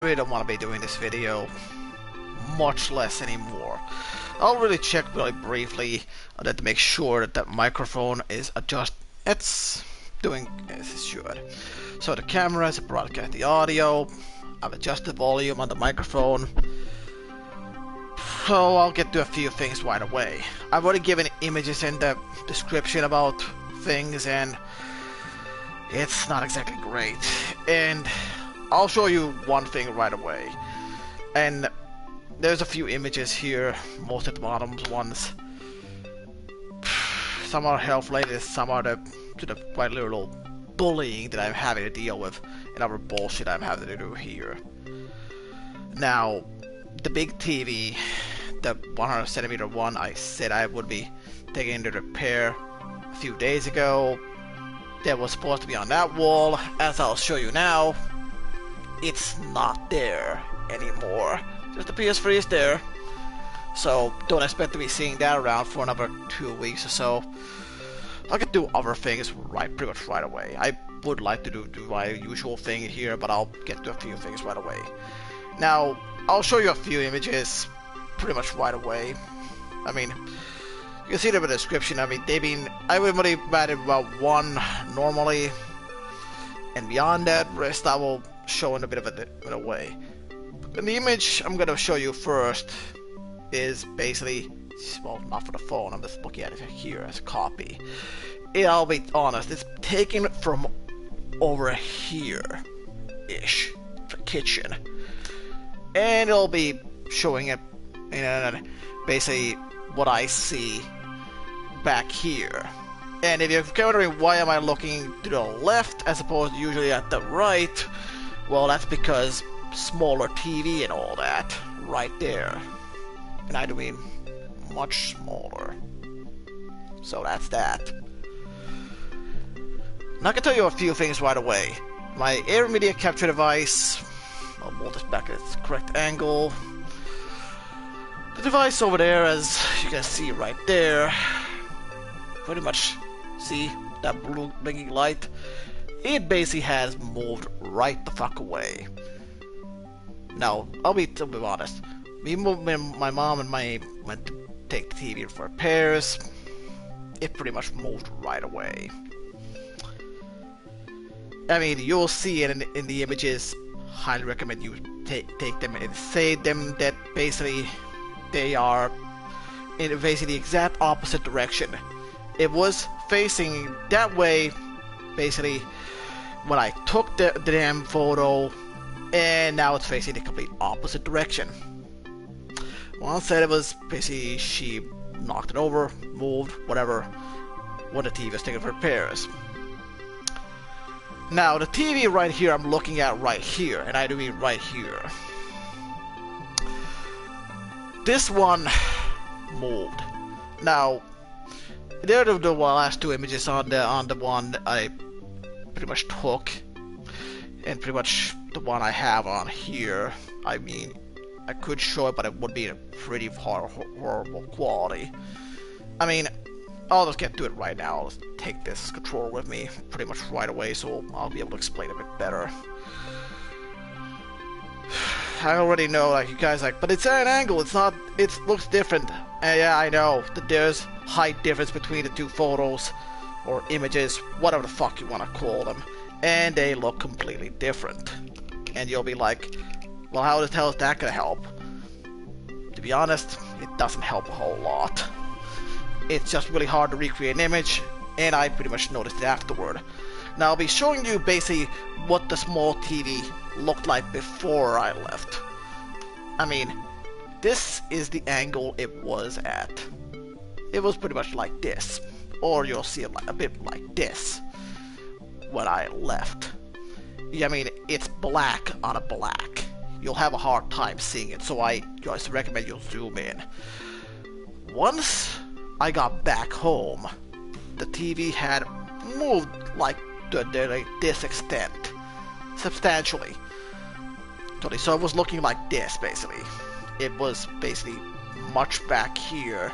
really don't want to be doing this video, much less anymore. I'll really check really briefly that to make sure that that microphone is adjusted. It's doing as it should. So the camera is broadcast the audio. I've adjusted the volume on the microphone. So I'll get to a few things right away. I've already given images in the description about things, and it's not exactly great. And I'll show you one thing right away. And there's a few images here, most at the bottom ones. Some are health related, some are the quite literal bullying that I'm having to deal with, and other bullshit I'm having to do here. Now, the big TV, the 100cm one I said I would be taking into repair a few days ago, that was supposed to be on that wall. As I'll show you now, it's not there anymore. Just the PS3 is there. So don't expect to be seeing that around for another 2 weeks or so. I'll get to other things pretty much right away. I would like to do my usual thing here, but I'll get to a few things right away. Now, I'll show you a few images pretty much right away. I mean, you can see them in the description. I mean, I've only added about one normally, and beyond that, rest I will show in a bit of a way. And the image I'm gonna show you first is basically, well, not for the phone, I'm just looking at it here as a copy. I'll be honest, it's taken from over here-ish, the kitchen. And it'll be showing it, basically what I see back here. And if you're wondering why am I looking to the left as opposed to usually at the right, well, that's because smaller TV and all that, right there. And I do mean much smaller. So that's that. Now I can tell you a few things right away. My air media capture device, I'll hold this back at its correct angle. The device over there, as you can see right there, pretty much see that blue blinking light? It basically has moved right the fuck away. Now, I'll be honest. My mom and I went to take the TV for repairs. It pretty much moved right away. I mean, you'll see it in the images. Highly recommend you take them and save them. That basically they are in basically the exact opposite direction. It was facing that way, basically, when I took the damn photo, and now it's facing the complete opposite direction. One said it was basically she knocked it over, moved, whatever, when the TV was taken for repairs. Now, the TV right here, I'm looking at right here, and I do mean right here. This one moved. Now, they're the last two images on the one I pretty much took, and pretty much the one I have on here. I mean, I could show it, but it would be a pretty horrible quality. I mean, I'll just get to it right now. I'll just take this controller with me pretty much right away, so I'll be able to explain it a bit better. I already know, like, you guys like, but it's at an angle, it's not, it looks different. Yeah, I know that there's height difference between the two photos, or images, whatever the fuck you want to call them, and they look completely different. And you'll be like, well, how the hell is that gonna help? To be honest, it doesn't help a whole lot. It's just really hard to recreate an image, and I pretty much noticed it afterward. Now I'll be showing you basically what the small TV looked like before I left. I mean, this is the angle it was at. It was pretty much like this, or you'll see it a bit like this when I left. Yeah, I mean, it's black on a black. You'll have a hard time seeing it, so I just recommend you zoom in. Once I got back home, the TV had moved like to this extent, substantially. So it was looking like this, basically. It was basically much back here,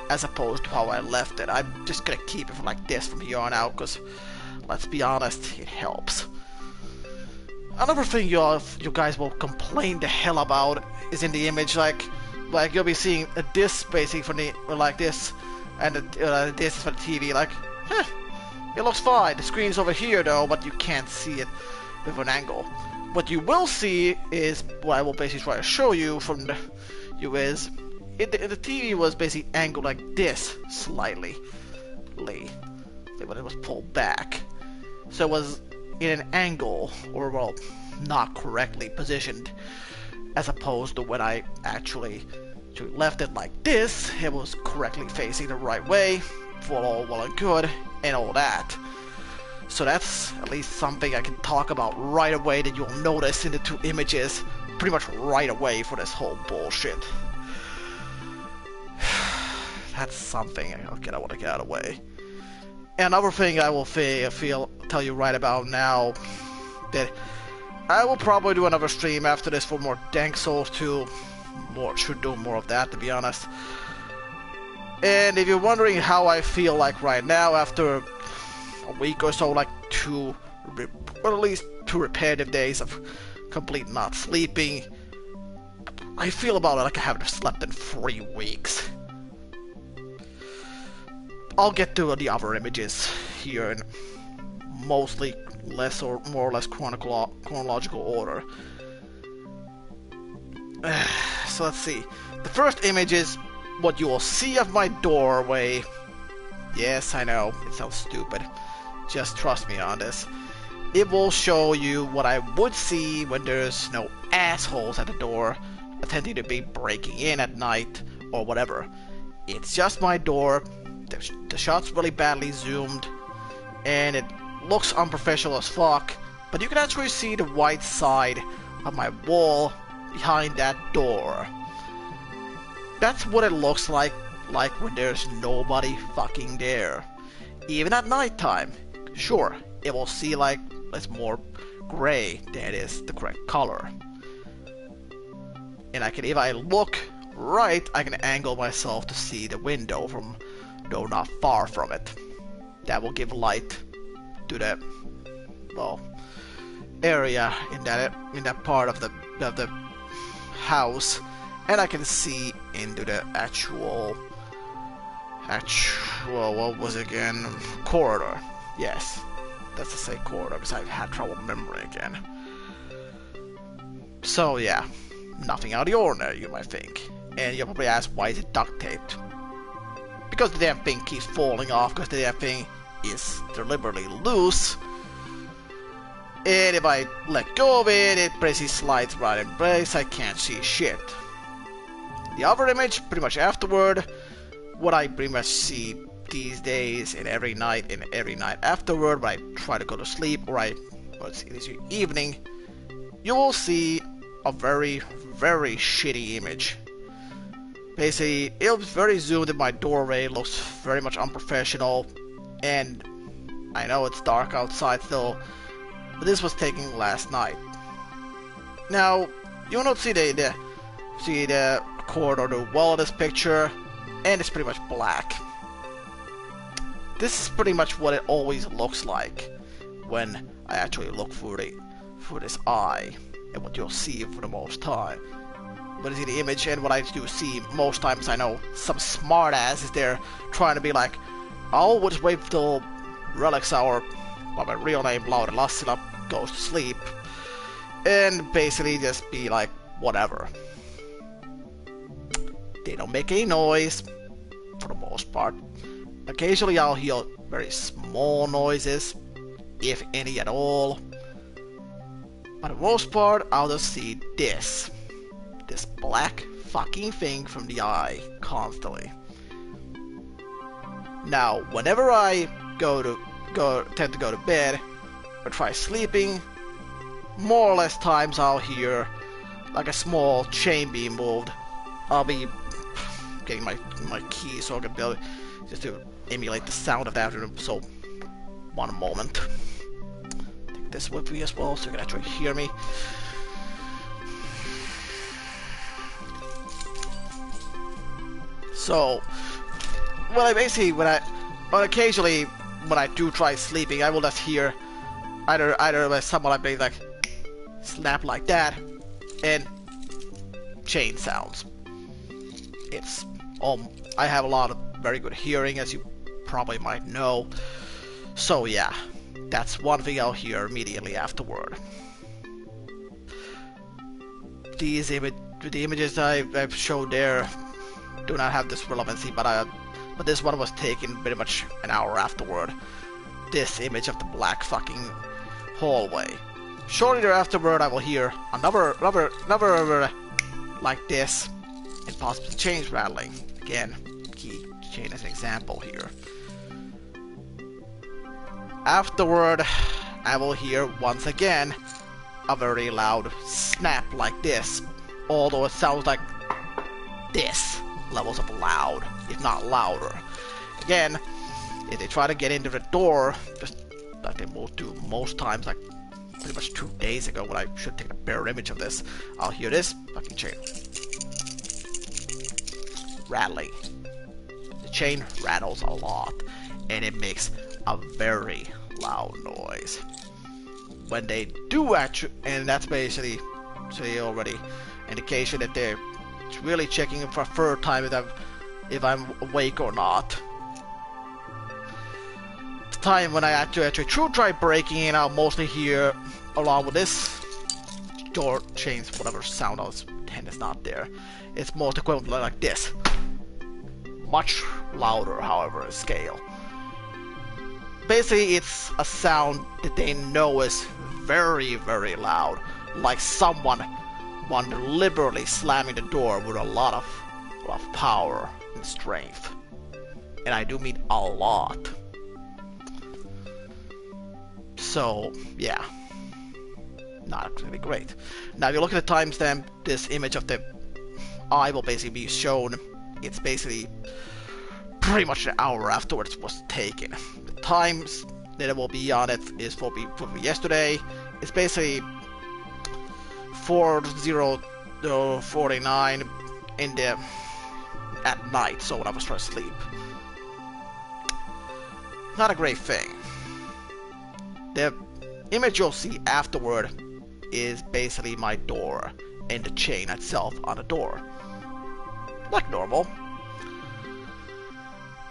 as opposed to how I left it. I'm just gonna keep it like this from here on out, because let's be honest, it helps. Another thing you guys will complain the hell about is in the image, like you'll be seeing a disc basically from the like this, and this is for the TV. Like, it looks fine. The screen's over here though, but you can't see it with an angle. What you will see is what I will basically try to show you from the is the TV was basically angled like this slightly, when it was pulled back. So it was in an angle, or well, not correctly positioned, as opposed to when I actually left it like this, it was correctly facing the right way, for all well and good, and all that. So that's at least something I can talk about right away that you'll notice in the two images, pretty much right away for this whole bullshit. That's something I want to get out of the way. Another thing I will tell you right about now, that I will probably do another stream after this for more Dank Souls 2. Should do more of that, to be honest. And if you're wondering how I feel like right now after a week or so, like or at least 2 repetitive days of complete not sleeping, I feel about it like I haven't slept in 3 weeks. I'll get to the other images here in mostly more or less chronological order. So let's see. The first image is what you will see of my doorway. Yes, I know, it sounds stupid. Just trust me on this. It will show you what I would see when there's no assholes at the door attempting to be breaking in at night or whatever. It's just my door. The shot's really badly zoomed, and it looks unprofessional as fuck, but you can actually see the white side of my wall behind that door. That's what it looks like when there's nobody fucking there. Even at nighttime. Sure, it will see like it's more gray than it is the correct color. And if I look right, I can angle myself to see the window from, though not far from it. That will give light to the, well, area in that part of the house, and I can see into the actual what was it again? Corridor. Yes, that's to say corridor, because I've had trouble remembering again. So yeah, nothing out of the ordinary, you might think. And you'll probably ask, why is it duct taped? Because the damn thing keeps falling off, because the damn thing is deliberately loose. And if I let go of it, it basically slides right in place. I can't see shit. The other image, pretty much afterward, what I pretty much see these days and every night afterward, when I try to go to sleep, or it's evening, you will see a very, very shitty image. Basically, it was very zoomed in my doorway, looks very much unprofessional, and I know it's dark outside still, but this was taken last night. Now, you will not see the corridor too well in this picture, and it's pretty much black. This is pretty much what it always looks like when I actually look through this eye, and what you'll see for the most time. But you see the image, and what I do see most times, I know some smartass is there trying to be like, oh, we'll just wait till Relixa, or my real name, Laura Lassila, goes to sleep, and basically just be like, whatever. They don't make any noise, for the most part. Occasionally I'll hear very small noises, if any at all. But for the most part, I'll just see this black fucking thing from the eye constantly. Now, whenever I tend to go to bed or try sleeping, more or less times I'll hear like a small chain being moved. I'll be getting my key so I can be able just to emulate the sound of that. So, one moment. Take this with me as well so you can actually hear me. So, occasionally when I do try sleeping, I will just hear either someone like snap like that, and chain sounds. It's I have a lot of very good hearing, as you probably might know. So yeah, that's one thing I'll hear immediately afterward. The images I've showed there do not have this relevancy, but this one was taken pretty much an hour afterward. This image of the black fucking hallway. Shortly thereafterward, I will hear another like this, and possibly chains rattling. Again, key chain as an example here. Afterward, I will hear once again a very loud snap like this, although it sounds like this levels of loud, if not louder. Again, if they try to get into the door, just like they will do most times, like pretty much 2 days ago when I should take a better image of this, I'll hear this fucking chain rattling. The chain rattles a lot, and it makes a very loud noise. When they do actually, and that's basically already indication that they're really checking for a third time if I'm awake or not. The time when I actually try breaking in, I'll mostly hear, along with this door chains, whatever sound I was and is not there. It's most equivalent like this. Much louder, however, in scale. Basically, it's a sound that they know is very, very loud, like someone deliberately slamming the door with a lot of power and strength. And I do mean a lot. So, yeah. Not really great. Now, if you look at the timestamp, this image of the eye will basically be shown. It's basically pretty much an hour afterwards it was taken. The times that it will be on it is for yesterday. It's basically 4:49 at night, so when I was trying to sleep. Not a great thing. The image you'll see afterward is basically my door and the chain itself on the door. Like normal.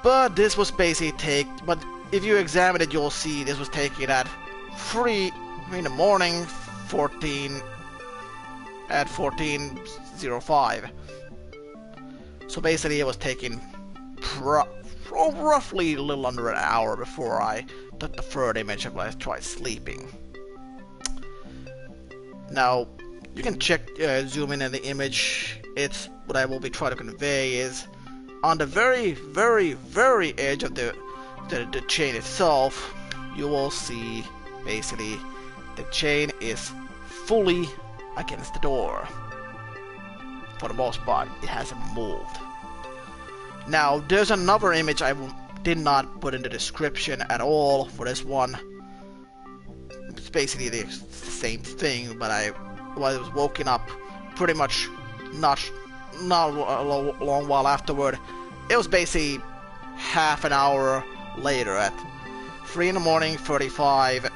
But this was basically but if you examine it, you'll see this was taken at 3 in the morning, 14:05. So basically it was taken roughly a little under an hour before I took the third image when I tried sleeping. Now, you can check, zoom in on the image. It's what I will be trying to convey is on the very, very, very edge of the chain itself, you will see basically the chain is fully against the door. For the most part, it hasn't moved. Now, there's another image I did not put in the description at all for this one. It's basically the same thing, but I was woken up pretty much not a long while afterward. It was basically half an hour later at 3 in the morning, 35,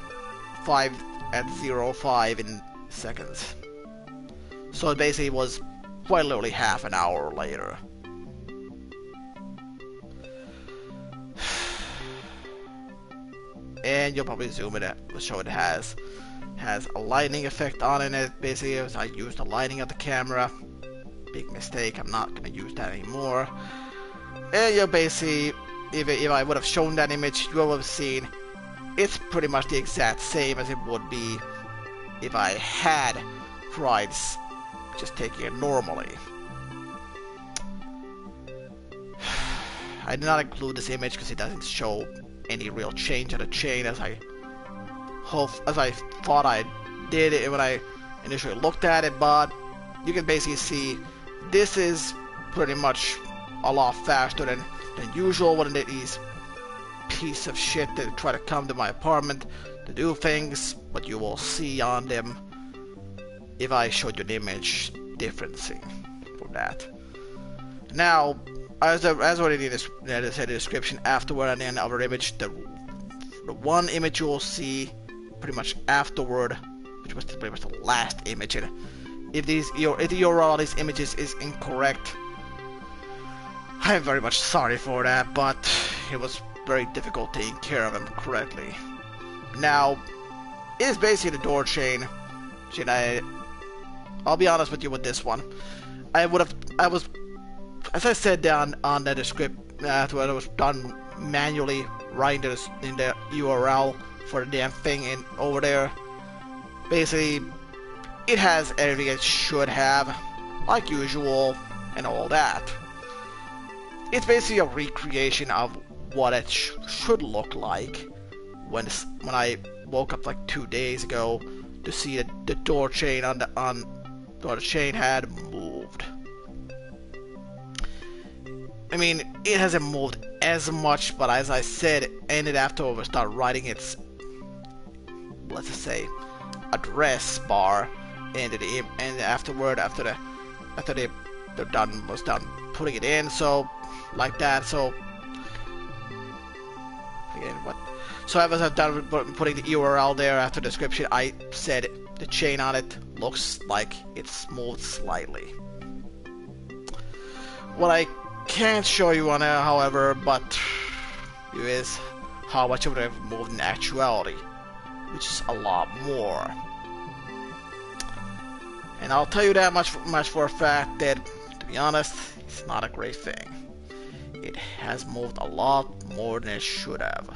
5:05 in seconds. So it basically was quite literally half an hour later. And you'll probably zoom in to show it has a lighting effect on it. Basically, as I used the lighting of the camera. Big mistake. I'm not gonna use that anymore. And you'll basically, if I would have shown that image, you would have seen it's pretty much the exact same as it would be if I had tried just taking it normally. I did not include this image because it doesn't show any real change in the chain as I thought I did it when I initially looked at it, but you can basically see this is pretty much a lot faster than usual when these piece of shit that try to come to my apartment to do things, but you will see on them if I showed you an image differencing for that. Now, as already said in the description afterward and then other image, the one image you will see pretty much afterward which was pretty much the last image. And if the URL of these images is incorrect, I'm very much sorry for that, but it was very difficult taking care of them correctly. Now, it is basically the door chain. I'll be honest with you with this one. As I said down on the script, after I was done manually writing in the URL for the damn thing in over there. Basically, it has everything it should have, like usual, and all that. It's basically a recreation of what it should look like when I woke up like 2 days ago to see the door chain the chain had moved. I mean, it hasn't moved as much, but as I said, it ended after we start writing its, let's just say, address bar, and afterward, after they was done putting it in, so like that. So again, what? So as I've done putting the URL there after the description, I said the chain on it looks like it's moved slightly. What I can't show you on there, however, but is how much it would have moved in actuality, which is a lot more. And I'll tell you that much for a fact that, to be honest, it's not a great thing. It has moved a lot more than it should have.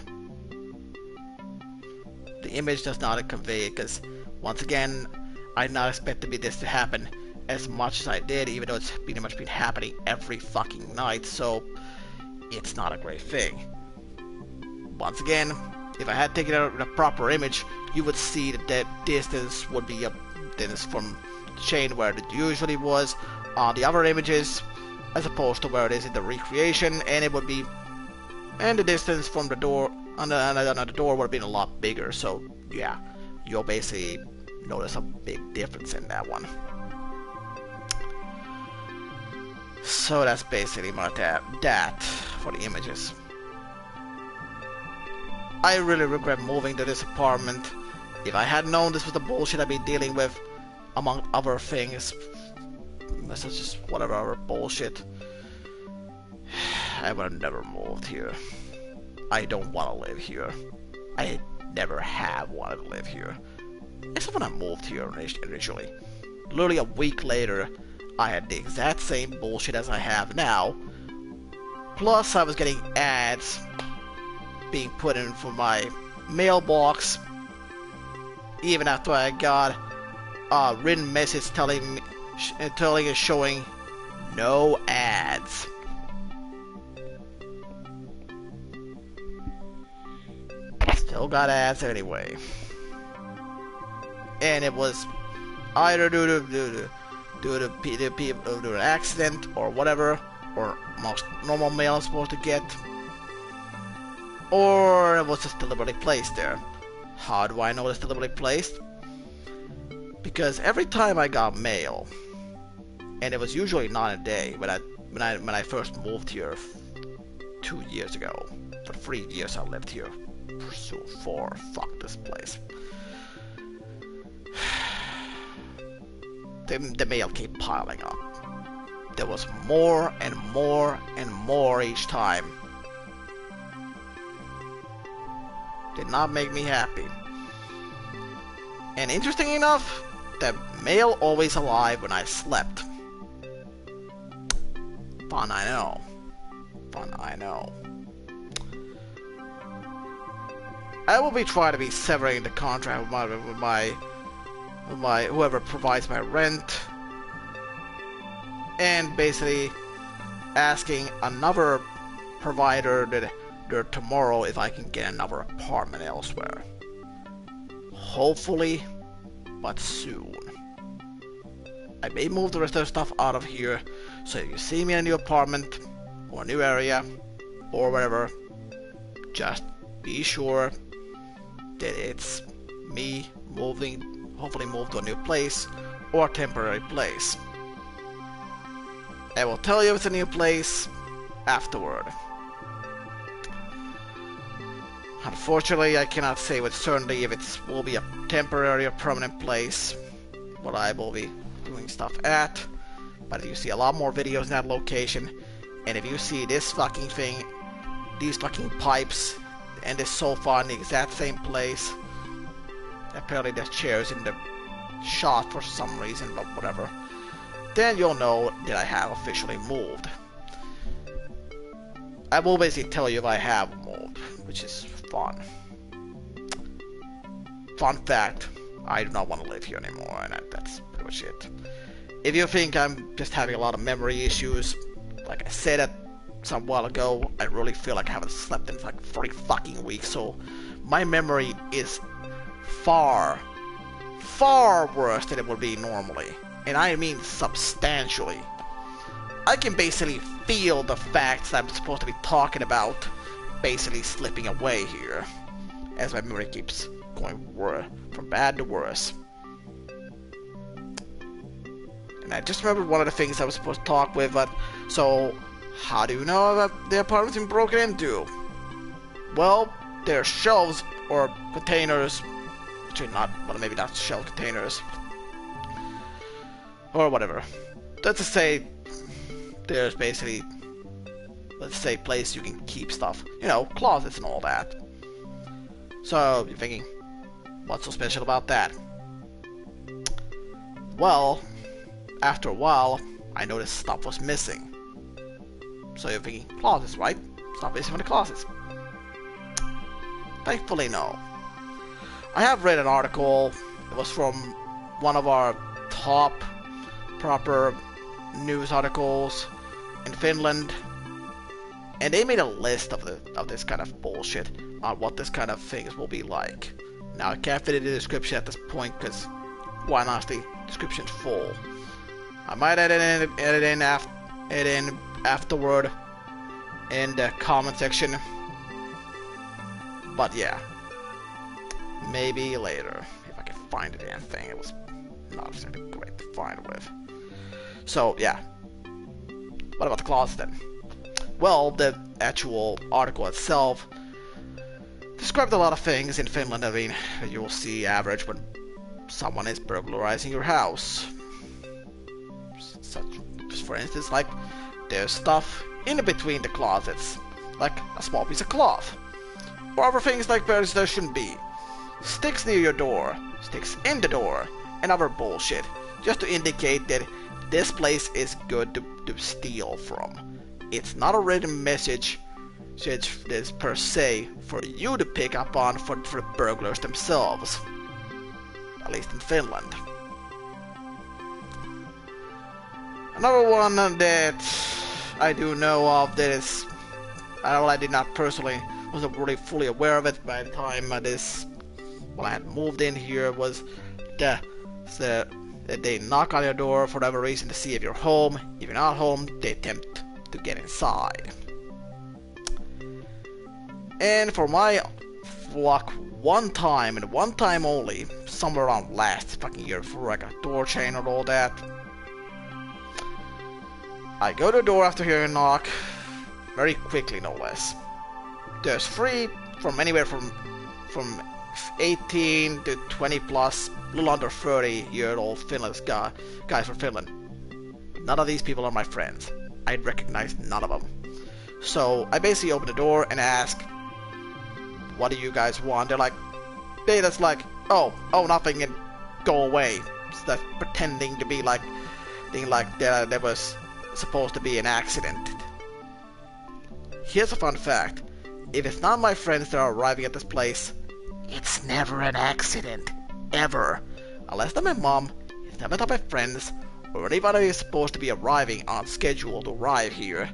The image does not convey it, because once again, I did not expect this to happen as much as I did, even though it's pretty much been happening every fucking night, so it's not a great thing. Once again, if I had taken a proper image, you would see that the distance would be a distance from the chain where it usually was on the other images, as opposed to where it is in the recreation, and it would be, and the distance from the door on the door would have been a lot bigger. So yeah, you'll basically notice a big difference in that one. So that's basically about that for the images. I really regret moving to this apartment. If I had known this was the bullshit I'd be dealing with, among other things, this is just whatever other bullshit, I would have never moved here. I don't want to live here. I never have wanted to live here. Except when I moved here initially. Literally a week later, I had the exact same bullshit as I have now. Plus, I was getting ads being put in for my mailbox. Even after I got a written message showing no ads. Still got ads anyway. And it was either due to an accident or whatever, or most normal mail I'm supposed to get, or it was just deliberately placed there. How do I know it's deliberately placed? Because every time I got mail, and it was usually not a day, when I first moved here 2 years ago. For 3 years I lived here. So 4, fuck this place. The mail kept piling up. There was more and more and more each time. Did not make me happy. And interesting enough, the mail always arrived when I slept. Fun, I know. Fun, I know. I will be trying to be severing the contract with my whoever provides my rent, and basically asking another provider that tomorrow if I can get another apartment elsewhere. Hopefully, but soon. I may move the rest of the stuff out of here, so if you see me in a new apartment or a new area or whatever, just be sure that it's me moving, hopefully move to a new place or a temporary place. I will tell you if it's a new place afterward. Unfortunately, I cannot say with certainty if it will be a temporary or permanent place where I will be doing stuff at. But if you see a lot more videos in that location, and if you see this fucking thing, these fucking pipes, and this sofa in the exact same place, apparently there's chairs in the shot for some reason, but whatever, then you'll know that I have officially moved. I will basically tell you if I have moved, which is fun. Fun fact, I do not want to live here anymore, and that's pretty much it. If you think I'm just having a lot of memory issues, like I said some while ago, I really feel like I haven't slept in like 3 fucking weeks, so my memory is far worse than it would be normally. And I mean substantially. I can basically feel the facts that I'm supposed to be talking about basically slipping away here, as my memory keeps going from bad to worse. And I just remembered one of the things I was supposed to talk with, but so how do you know that the apartment's been broken into? Well, there's shelves or containers, actually not, well, maybe not shelf containers, or whatever. Let's just say there's basically, let's say, place you can keep stuff, you know, closets and all that. So you're thinking, what's so special about that? Well, after a while, I noticed stuff was missing. So you're thinking, closets, right? Stuff missing from the closets. Thankfully, no. I have read an article. It was from one of our top proper news articles in Finland, and they made a list of this kind of bullshit on what this kind of things will be like. Now I can't fit it in the description at this point because why not? The description's full. I might edit in afterward in the comment section, but yeah, maybe later if I can find the damn thing. It was not exactly great to find with. So yeah, what about the closet then? Well, the actual article itself described a lot of things in Finland. I mean, you will see average when someone is burglarizing your house. Such, just for instance, like there's stuff in between the closets, like a small piece of cloth, or other things like there shouldn't be. Sticks near your door, sticks in the door, and other bullshit, just to indicate that this place is good to steal from. It's not a written message this per se for you to pick up on for the burglars themselves. At least in Finland. Another one that I do know of that is, I did not personally, wasn't really fully aware of it by the time I had moved in here, was that they knock on your door for whatever reason to see if you're home. If you're not home, they attempt to get inside. And for my luck, one time, and one time only, somewhere around last fucking year before I got a door chain and all that, I go to the door after hearing a knock, very quickly no less. There's three from anywhere from 18 to 20 plus, a little under 30-year-old guys from Finland. None of these people are my friends. I recognize none of them. So I basically open the door and ask, what do you guys want? They're like, that's like, oh, nothing, and go away. So that's pretending to be like, being like there was supposed to be an accident. Here's a fun fact. If it's not my friends that are arriving at this place, it's never an accident. Ever. Unless they're my mom, it's never not my friends, or anybody who's supposed to be arriving on schedule to arrive here.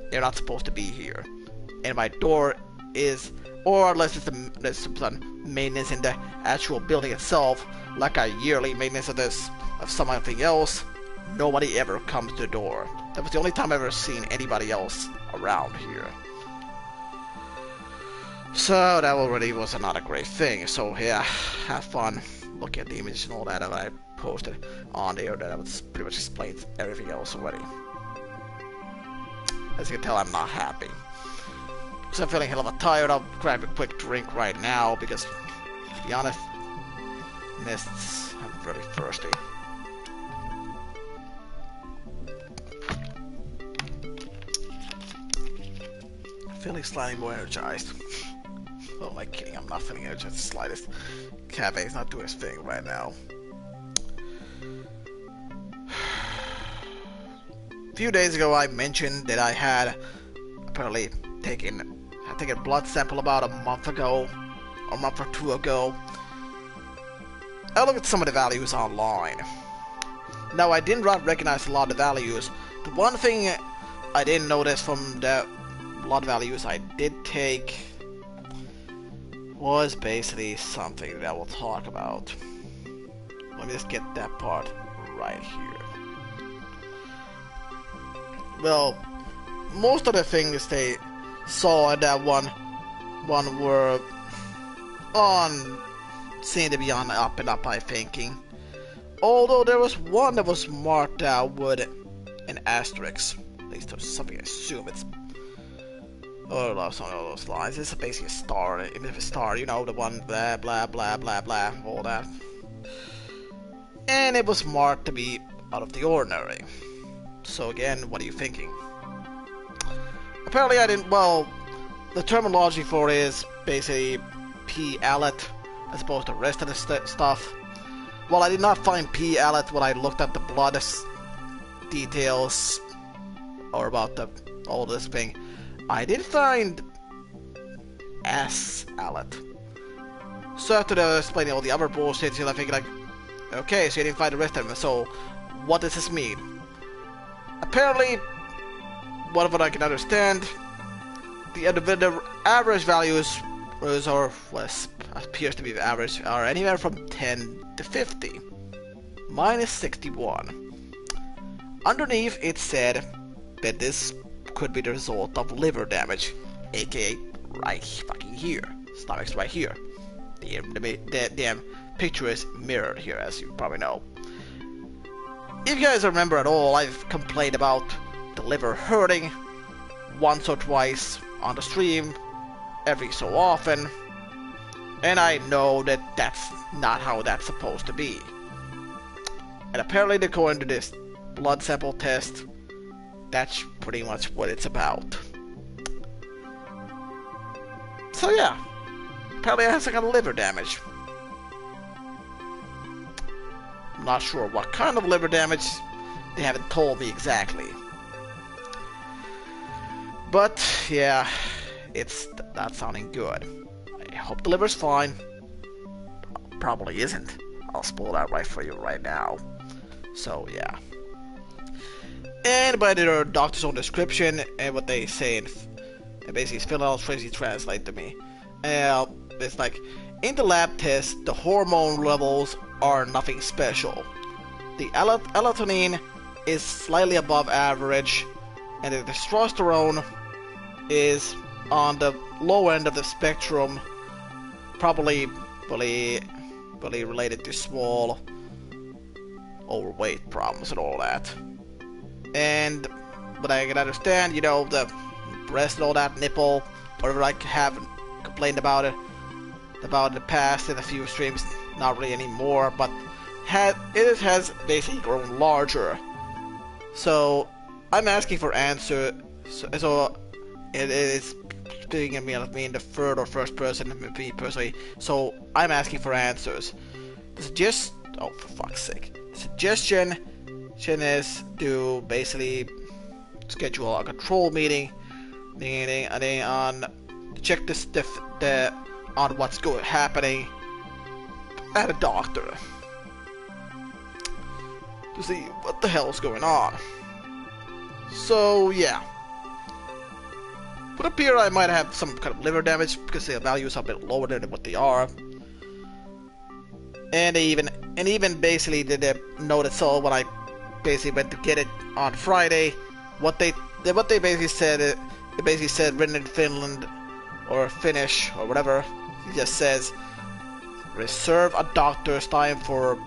They're not supposed to be here. And my door is, or unless there's some maintenance in the actual building itself, like a yearly maintenance of something else, nobody ever comes to the door. That was the only time I've ever seen anybody else around here. So that already was not a great thing. So yeah, have fun. Look at the images and all that I posted on there. That was pretty much explained everything else already. As you can tell, I'm not happy. Because I'm feeling hell of a tired. I'll grab a quick drink right now because, to be honest, I'm really thirsty. Feeling slightly more energized. Oh, am I kidding? I'm not feeling energized the slightest. Cafe is not doing his thing right now. A few days ago, I mentioned that I had apparently taken a blood sample about a month ago, or a month or two ago. I looked at some of the values online. Now, I didn't recognize a lot of the values. The one thing I didn't notice from the blood values I did take was basically something that I will talk about. Let me just get that part right here. Well, most of the things they saw in that one were seemed to be on up and up, I'm thinking. Although there was one that was marked out with an asterisk. At least there's something I assume it's something along those lines. It's basically a star, even if a star, you know, the one blah blah blah blah blah, all that. And it was marked to be out of the ordinary. So again, what are you thinking? Apparently I didn't, well, the terminology for it is basically P-allet as opposed to the rest of the stuff. Well, I did not find P-allet when I looked at the blood details or about all this thing. I did find S-allet. So after explaining all the other bullshit, I think like, okay, so you didn't find the rest of them, so what does this mean? Apparently, what I can understand, the average values appears to be the average, are anywhere from 10 to 50. Mine is 61. Underneath it said that this could be the result of liver damage, aka right fucking here. Stomach's right here. The damn picture is mirrored here, as you probably know. If you guys remember at all, I've complained about the liver hurting once or twice on the stream, every so often, and I know that that's not how that's supposed to be. And apparently, according to this blood sample test, that's pretty much what it's about. So yeah, apparently I have some kind of liver damage. I'm not sure what kind of liver damage, they haven't told me exactly. But yeah, it's not sounding good. I hope the liver's fine. Probably isn't. I'll spoil that right for you right now. So yeah. And by their doctor's own description and what they say, and basically it's Phil Tracy translate to me. It's like, in the lab test, the hormone levels are nothing special. The allotonine is slightly above average, and the testosterone is on the low end of the spectrum, probably related to small overweight problems and all that. And but I can understand, you know, the breast and all that, nipple, whatever I have complained about it in the past in a few streams, not really anymore, but it has basically grown larger. So I'm asking for answer. So it is speaking of me in the third or first person, me personally. So I'm asking for answers. Oh, for fuck's sake! The suggestion is to basically schedule a control meeting on check on what's happening at a doctor to see what the hell's going on. So yeah, would appear I might have some kind of liver damage because the values are a bit lower than what they are. And even basically did notice, so when I basically went to get it on Friday, what they basically said, it basically said written in Finland or Finnish or whatever, it just says reserve a doctor's time for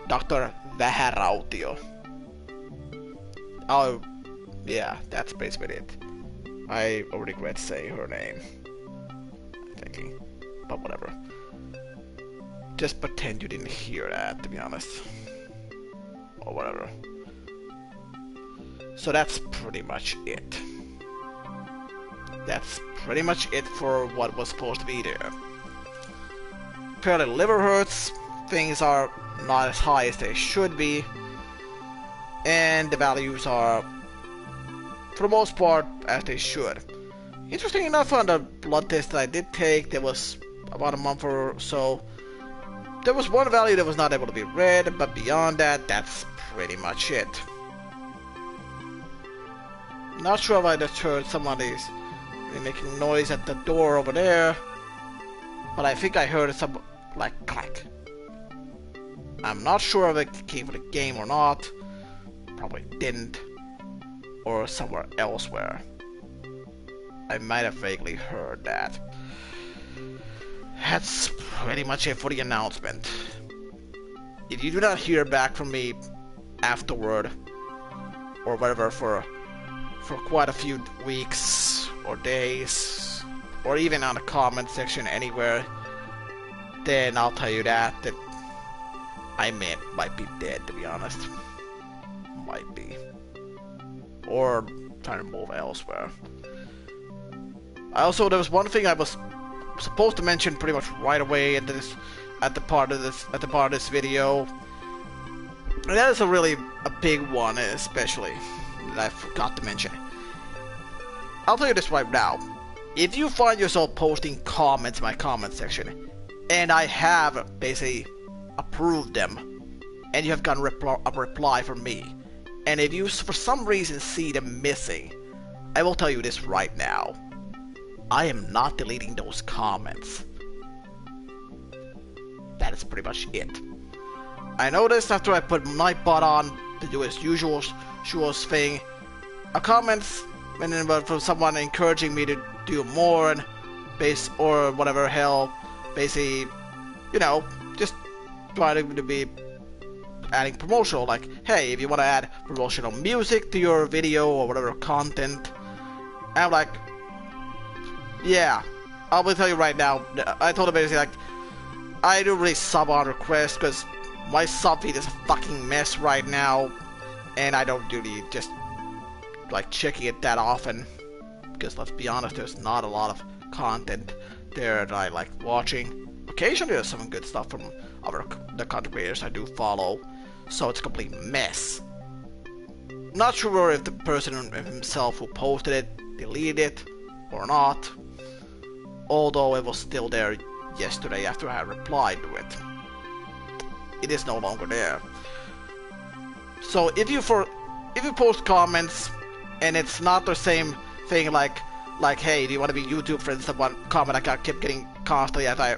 Dr. Vähärautio. Oh yeah, that's basically it. I regret saying her name. thinking. But whatever. Just pretend you didn't hear that, to be honest. Or whatever. So that's pretty much it. That's pretty much it for what was supposed to be there. Apparently liver hurts, things are not as high as they should be, and the values are, for the most part, as they should. Interesting enough, on the blood test that I did take, there was about a month or so, there was one value that was not able to be read, but beyond that, that's pretty much it. Not sure if I just heard somebody's making noise at the door over there, but I think I heard some, like, clack. I'm not sure if it came from the game or not. Probably didn't. Or somewhere elsewhere. I might have vaguely heard that. That's pretty much it for the announcement. If you do not hear back from me afterward, or whatever, for quite a few weeks or days, or even on the comment section anywhere, then I'll tell you that I might be dead, to be honest. Might be. Or trying to move elsewhere. There was one thing I was supposed to mention pretty much right away at the part of this video. And that is a big one, especially, that I forgot to mention. I'll tell you this right now. If you find yourself posting comments in my comment section, and I have basically approved them, and you have gotten a reply from me, and if you for some reason see them missing, I will tell you this right now. I am not deleting those comments. That is pretty much it. I noticed after I put my butt on to do its usual thing, a comment from someone encouraging me to do more and or whatever hell, basically, you know, just try to be adding promotional, like, hey, if you want to add promotional music to your video or whatever content. And I'm like, yeah, I will tell you right now, I told him basically, like, I don't really sub on requests because my sub feed is a fucking mess right now, and I don't really just like checking it that often, because let's be honest, there's not a lot of content there that I like watching. Occasionally there's some good stuff from the content creators I do follow, so it's a complete mess. Not sure if the person himself who posted it deleted it or not, although it was still there yesterday after I replied to it. It is no longer there. So if you post comments and it's not the same thing, like hey, do you want to be YouTube friends? The one comment I kept getting constantly as I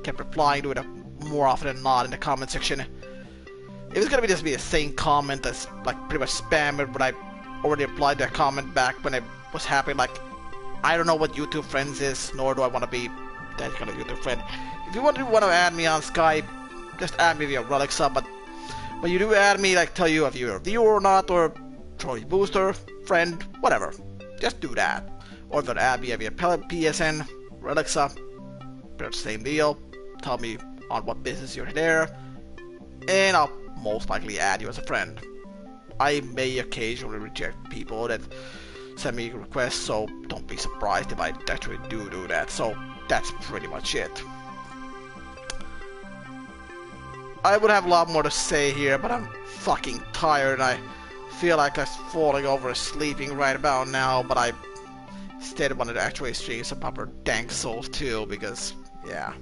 kept replying to it more often than not in the comment section. If it's gonna be just the same comment that's like pretty much spammed when I already replied to a comment back when I was happy, like, I don't know what YouTube friends is, nor do I want to be that kind of YouTube friend. If you want to add me on Skype, just add me via Relixa, but when you do add me, like, tell you if you're a viewer or not, or Troy Booster, friend, whatever. Just do that. Or if you add me via PSN, Relixa, the same deal. Tell me on what business you're there, and I'll most likely add you as a friend. I may occasionally reject people that send me requests, so don't be surprised if I actually do that. So that's pretty much it. I would have a lot more to say here, but I'm fucking tired and I feel like I'm falling over sleeping right about now, but I instead wanted to actually stream some proper Dank Souls 2 because, yeah.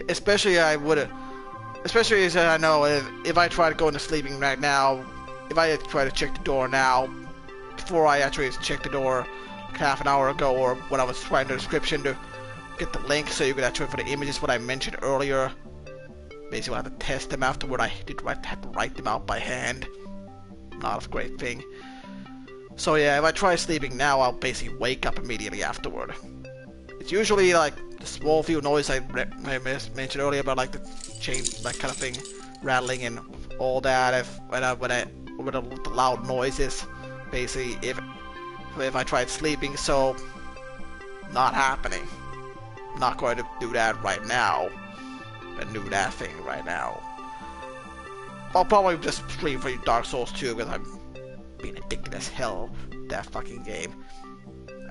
Especially as I know if I try to go into sleeping right now, if I try to check the door now, before I actually checked the door like half an hour ago, or when I was writing the description to get the link so you could actually for the images what I mentioned earlier, basically I had to test them afterward. I had to write them out by hand. Not a great thing. So yeah, if I try sleeping now, I'll basically wake up immediately afterward. It's usually like the small few noise I mentioned earlier about like the chain, like kind of thing, rattling and all that. When the loud noises, basically if I tried sleeping. So Not happening. Not going to do that right now. And do that thing right now. I'll probably just stream for Dark Souls 2 because I'm being addicted as hell to that fucking game.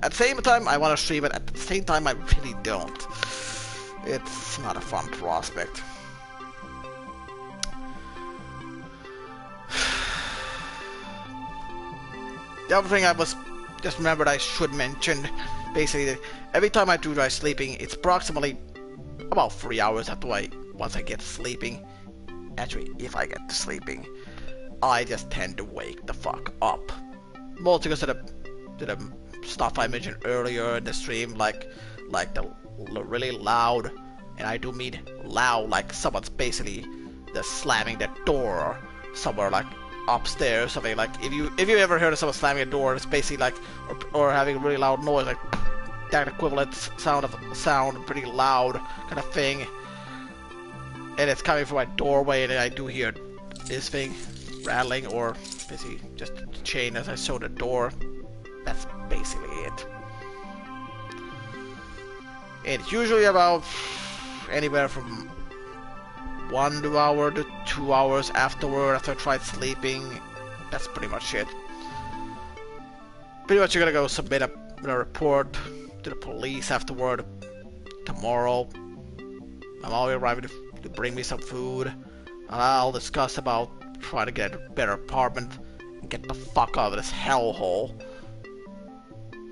At the same time, I want to stream it. At the same time, I really don't. It's not a fun prospect. The other thing I was just remembered I should mention, basically, every time I do try sleeping, it's approximately about 3 hours after once I get sleeping. Actually, if I get to sleeping, I just tend to wake the fuck up. Mostly because of the stuff I mentioned earlier in the stream, like the really loud, and I do mean loud, like someone's basically just slamming the door somewhere like upstairs, something like if you ever heard of someone slamming a door, it's basically like or having a really loud noise, like that equivalent sound, pretty loud kind of thing, and it's coming from my doorway, and I do hear this thing rattling, or basically just the chain as I show the door. That's basically it. It's usually about anywhere from 1 hour to 2 hours afterward after I tried sleeping. That's pretty much it. Pretty much you're gonna go submit a report to the police afterward tomorrow. I'm already arriving to bring me some food, and I'll discuss about trying to get a better apartment and get the fuck out of this hellhole.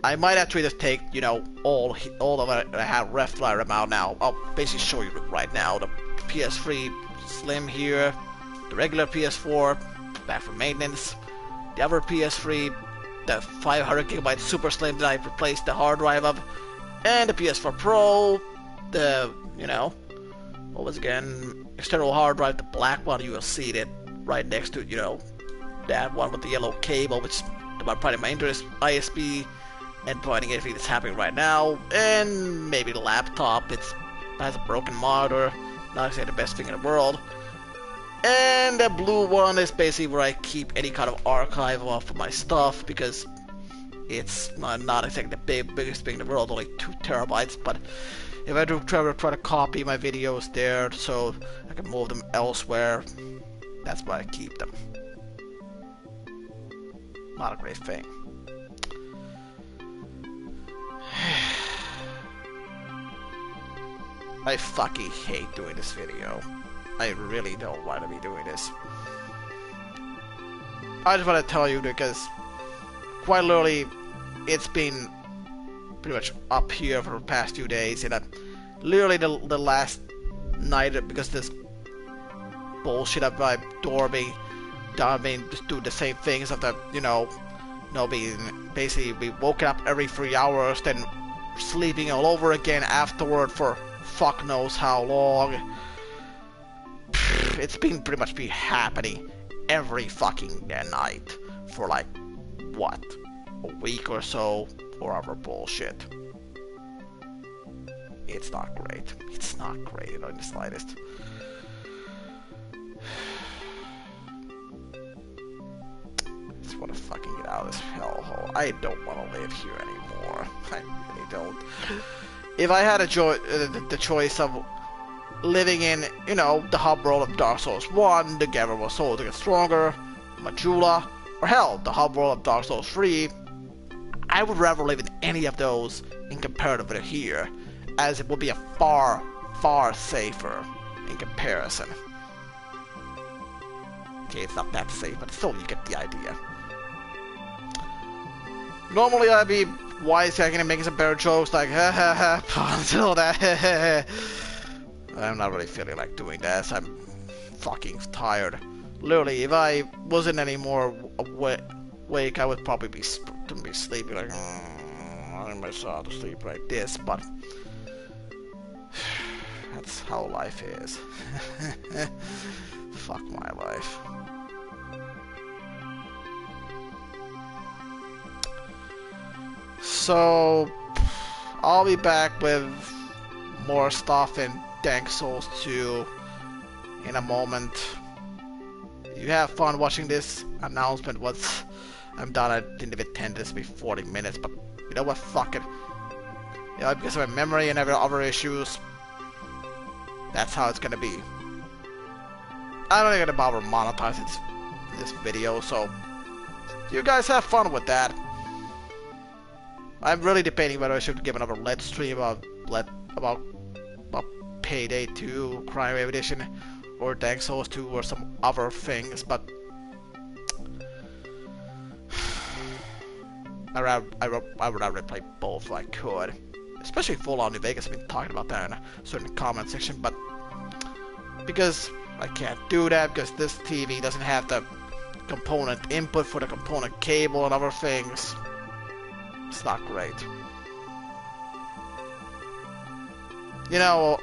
I might actually just take, you know, all of it I have left right about now. I'll basically show you right now. The PS3 Slim here, the regular PS4 back for maintenance, the other PS3, the 500GB Super Slim that I replaced the hard drive of, and the PS4 Pro, the, you know, what was again, external hard drive, the black one. You will see it right next to, you know, that one with the yellow cable, which about probably my interest ISP and pointing everything that's happening right now, and maybe the laptop. It has a broken monitor, not exactly the best thing in the world. And the blue one is basically where I keep any kind of archive of my stuff, because it's not exactly the biggest thing in the world, only 2 terabytes, but if I do try to copy my videos there so I can move them elsewhere, that's where I keep them. Not a great thing. I fucking hate doing this video. I really don't want to be doing this. I just want to tell you because quite literally it's been pretty much up here for the past 2 days, and literally the last night, because this bullshit of my door being done, just do the same things of the, you know, being basically we woken up every 3 hours, then sleeping all over again afterward for fuck knows how long. It's been pretty much happening every fucking night for like what, a week or so, or other bullshit. It's not great. It's not great in the slightest. I just want to fucking get out of this hellhole. I don't want to live here anymore. I really don't. If I had the choice of living in, you know, the hub world of Dark Souls 1, the Gamer was sold to get stronger, Majula, or hell, the hub world of Dark Souls 3, I would rather live in any of those in comparative to here, as it would be a far, far safer in comparison. Okay, it's not that safe, but still you get the idea. Normally I'd be wisecracking and making some better jokes like, ha ha ha, puns and all that. I'm not really feeling like doing that. I'm fucking tired. Literally, if I wasn't any more awake, I would probably be sleeping like, I myself to sleep like this, but that's how life is. Fuck my life. So, I'll be back with more stuff in Dark Souls 2 in a moment. You have fun watching this announcement. I'm done. I didn't even intend this to be 40 minutes, but you know what? Fuck it. You know, because of my memory and other issues. That's how it's gonna be. I don't even bother monetizing this video, so you guys have fun with that. I'm really debating whether I should give another Let's stream about Payday 2, Crime Wave Edition, or Dark Souls 2, or some other things, but I would rather play both if I could. Especially Fallout New Vegas. I've been talking about that in a certain comment section, but because I can't do that, because this TV doesn't have the component input for the component cable and other things, it's not great. You know,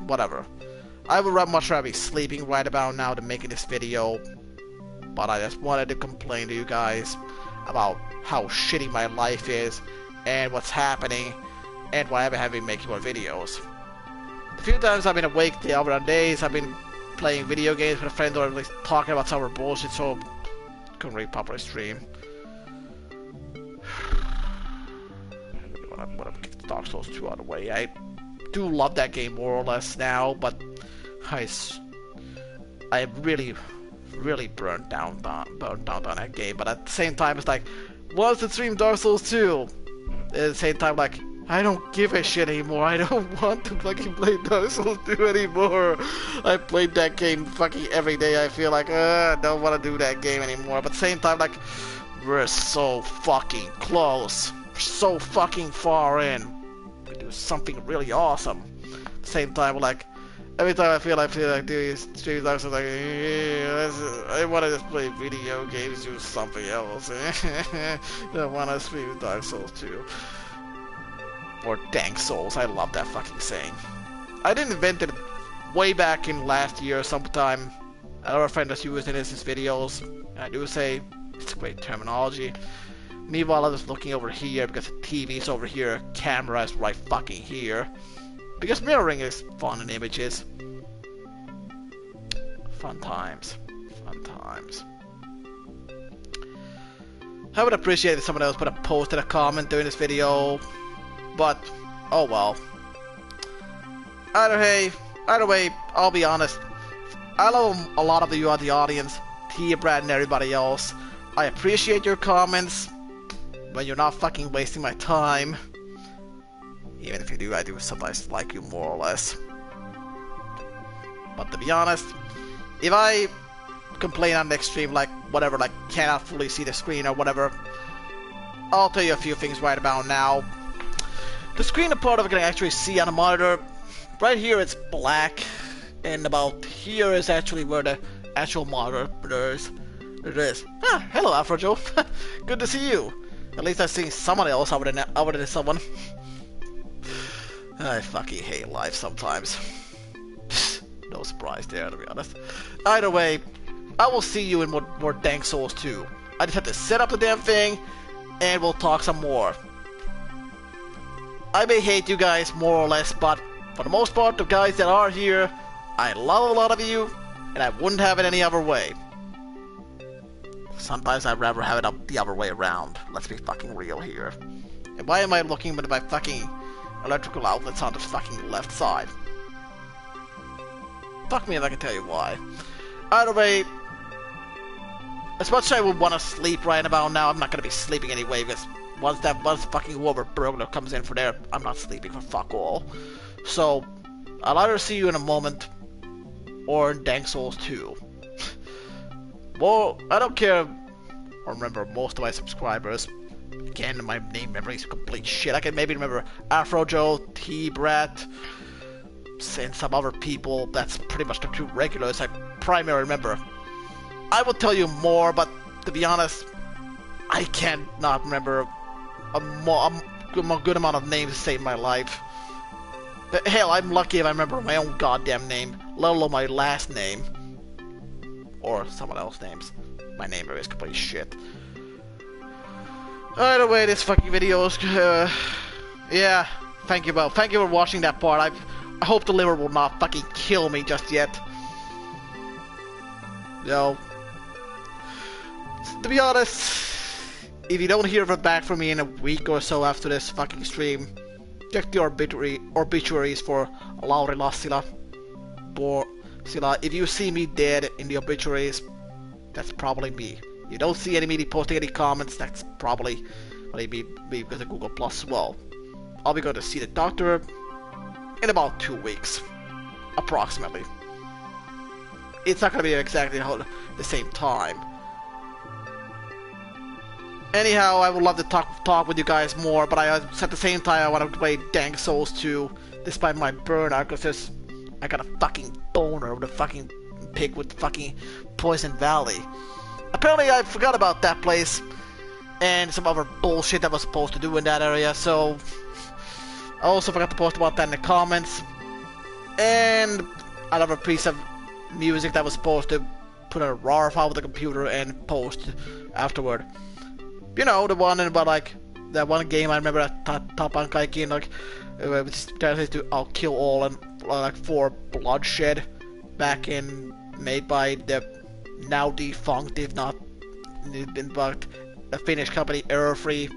whatever. I would much rather be sleeping right about now than making this video, but I just wanted to complain to you guys about how shitty my life is and what's happening and why I haven't been making more videos. The few times I've been awake the other days, I've been playing video games with a friend or at least talking about some other bullshit, so couldn't really properly stream. I want to get Dark Souls 2 out of the way. I do love that game more or less now, but I really burned down on that game. But at the same time, it's like, what's the stream Dark Souls 2? At the same time, like, I don't give a shit anymore. I don't want to fucking play Dark Souls 2 anymore. I played that game fucking every day. I feel like, I don't want to do that game anymore. But at the same time, like, we're so fucking close. We're so fucking far in. We do something really awesome. At the same time, like, every time I feel like doing streams, I'm just like, I want to just play video games, do something else. I don't want to stream Dark Souls 2. Or Dank Souls, I love that fucking saying. I didn't invent it way back in last year sometime. Another friend that's used it in his videos. And I do say, it's a great terminology. Meanwhile, I'm just looking over here because the TV's over here, camera is right fucking here. Because mirroring is fun in images. Fun times. Fun times. I would appreciate if someone else put a post and a comment during this video. But, oh well. Either way, I'll be honest. I love a lot of you on the audience. Tia, Brad, and everybody else. I appreciate your comments. When you're not fucking wasting my time. Even if you do, I do sometimes like you more or less. But to be honest, if I complain on next stream, like whatever, like cannot fully see the screen or whatever, I'll tell you a few things right about now. The screen a part of it can actually see on the monitor. Right here it's black, and about here is actually where the actual monitor is. It is. Ah, hello Afro Joe. Good to see you. At least I've seen someone else other than someone. I fucking hate life sometimes. No surprise there, to be honest. Either way, I will see you in more Dank Souls 2. I just have to set up the damn thing, and we'll talk some more. I may hate you guys more or less, but for the most part, the guys that are here, I love a lot of you, and I wouldn't have it any other way. Sometimes I'd rather have it the other way around. Let's be fucking real here. And why am I looking at my fucking electrical outlets on the fucking left side? Fuck me if I can tell you why. Either way, as much as I would want to sleep right about now, I'm not going to be sleeping anyway, because once fucking whoever burglar comes in for there, I'm not sleeping for fuck all. So, I'll either see you in a moment, or in Dank Souls 2. Well, I don't care, or remember most of my subscribers. Again, my name memory is complete shit. I can maybe remember Afro Joe, T-Brat, and some other people. That's pretty much the two regulars I primarily remember. I will tell you more, but to be honest, I can't not remember a good amount of names to save my life. But hell, I'm lucky if I remember my own goddamn name, let alone my last name. Or someone else's names. My name is complete shit. Either way, this fucking video is, yeah, thank you for watching that part. I hope the liver will not fucking kill me just yet. Yo, to be honest, if you don't hear back from me in a week or so after this fucking stream, check the obituaries for Lauri Lassila. For Sila, if you see me dead in the obituaries, that's probably me. You don't see any me posting any comments, that's probably me because of Google Plus as well. I'll be going to see the doctor in about 2 weeks, approximately. It's not going to be exactly the same time. Anyhow, I would love to talk with you guys more, but at the same time I want to play Dank Souls 2, despite my burnout, because I got a fucking boner with a fucking pig with fucking Poison Valley. Apparently I forgot about that place, and some other bullshit that I was supposed to do in that area, so I also forgot to post about that in the comments. And another piece of music that was supposed to put a RAR file with the computer and post afterward. You know, the one about like that one game I remember that Tapan Kaikin, like which translates to I'll kill all and like for Bloodshed, back in made by the now defunct, if not but the Finnish company Error-Free.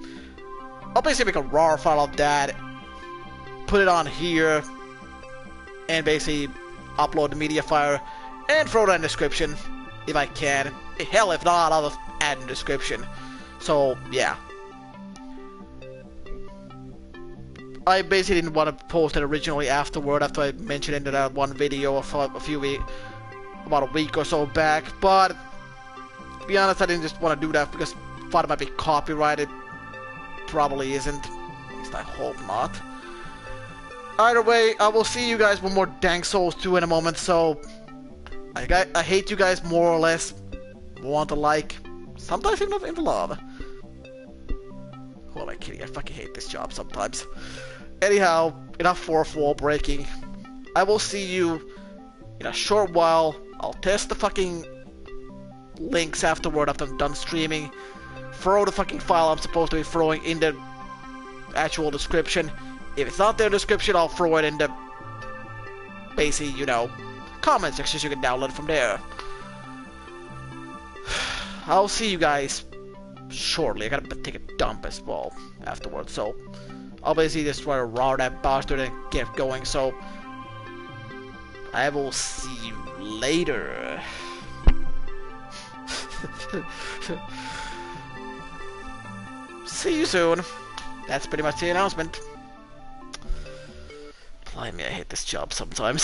I'll basically make a RAR file of that, put it on here, and basically upload the media file and throw that in the description if I can. Hell, if not, I'll just add in the description. So yeah, I basically didn't want to post it originally afterward after I mentioned it in that one video about a week or so back, but to be honest, I didn't just want to do that because I thought it might be copyrighted. Probably isn't. At least I hope not. Either way, I will see you guys with more Dank Souls 2 in a moment, so I hate you guys more or less. Want to like, sometimes even love. Who am I kidding? I fucking hate this job sometimes. Anyhow, enough fourth wall breaking. I will see you in a short while. I'll test the fucking links afterward after I'm done streaming. Throw the fucking file I'm supposed to be throwing in the actual description. If it's not there in the description, I'll throw it in the basically, you know, comment section so you can download it from there. I'll see you guys shortly. I gotta take a dump as well afterwards, so I'll basically just try to RAR that bastard and get going, so I will see you later. See you soon. That's pretty much the announcement. Blimey, I hate this job sometimes.